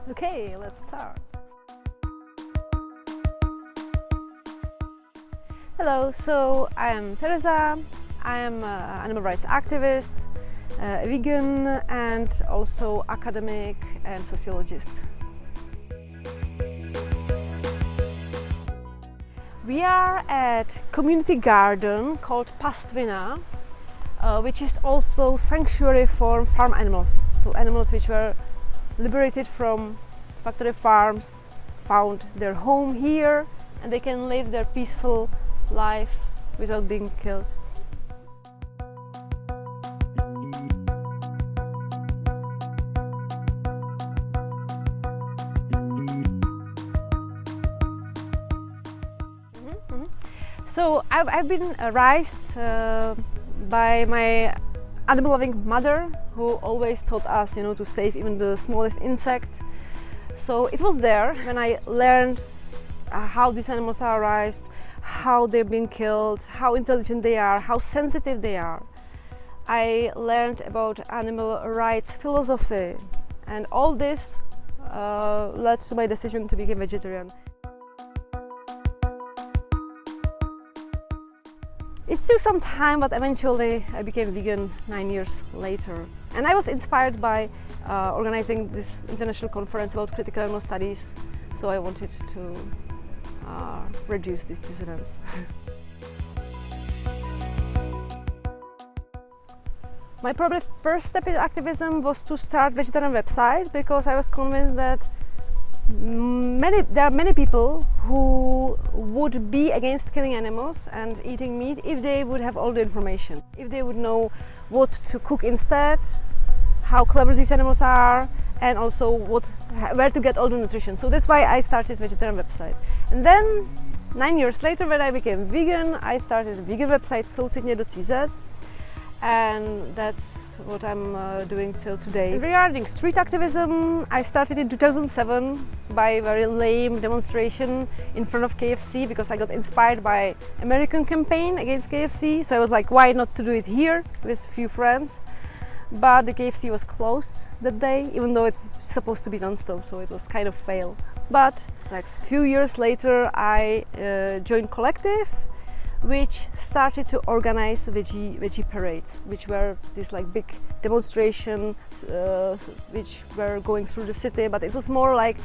Okay, let's start. Hello, so I am Teresa. I am an animal rights activist, a vegan, and also academic and sociologist. We are at community garden called Pastvina, which is also sanctuary for farm animals. So animals which were liberated from factory farms found their home here, and they can live their peaceful life without being killed. So I've been raised by my animal-loving mother, who always taught us, to save even the smallest insect. So it was there when I learned how these animals are raised, how they're being killed, how intelligent they are, how sensitive they are. I learned about animal rights philosophy, and all this led to my decision to become vegetarian. It took some time, but eventually I became vegan 9 years later. And I was inspired by organizing this international conference about critical animal studies, so I wanted to reduce this dissonance. My probably first step in activism was to start vegetarian website, because I was convinced that there are many people who would be against killing animals and eating meat if they would have all the information, if they would know what to cook instead, how clever these animals are, and also where to get all the nutrition. So that's why I started vegetarian website. And then 9 years later, when I became vegan, I started a vegan website, soucitně.cz, and that's what I'm doing till today. Regarding street activism, I started in 2007 by a very lame demonstration in front of KFC, because I got inspired by American campaign against KFC. So I was like, why not to do it here with a few friends? But the KFC was closed that day, even though it's supposed to be non-stop, so it was kind of fail. But like a few years later, I joined Collective, which started to organize veggie parades, which were this like big demonstration which were going through the city, but it was more like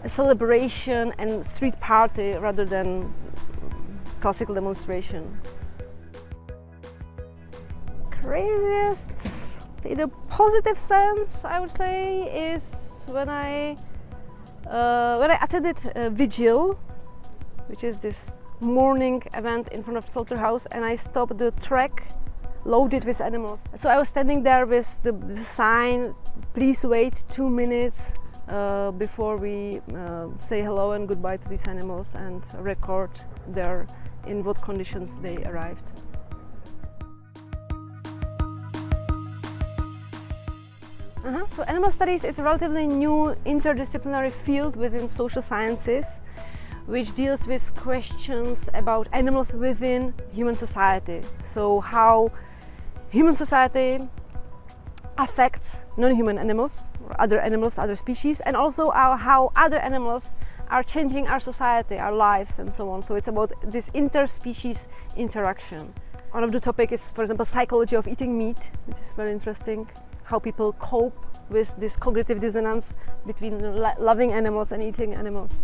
a celebration and street party rather than classical demonstration. Craziest in a positive sense, I would say, is when I attended a vigil, which is this morning event in front of slaughterhouse, and I stopped the truck loaded with animals. So I was standing there with the sign, please wait 2 minutes before we say hello and goodbye to these animals, and record in what conditions they arrived. So animal studies is a relatively new interdisciplinary field within social sciences, which deals with questions about animals within human society. So how human society affects non-human animals, other species, and also how other animals are changing our society, our lives, and so on. So it's about this interspecies interaction. One of the topics is, for example, psychology of eating meat, which is very interesting. How people cope with this cognitive dissonance between loving animals and eating animals.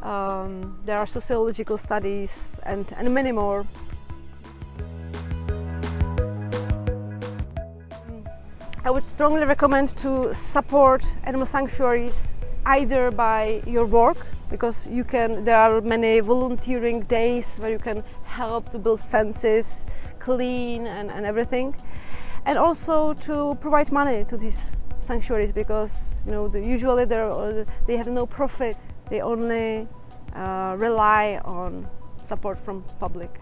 There are sociological studies and many more. I would strongly recommend to support animal sanctuaries either by your work, because there are many volunteering days where you can help to build fences, clean and everything, and also to provide money to these sanctuaries, because usually they have no profit. They only rely on support from public.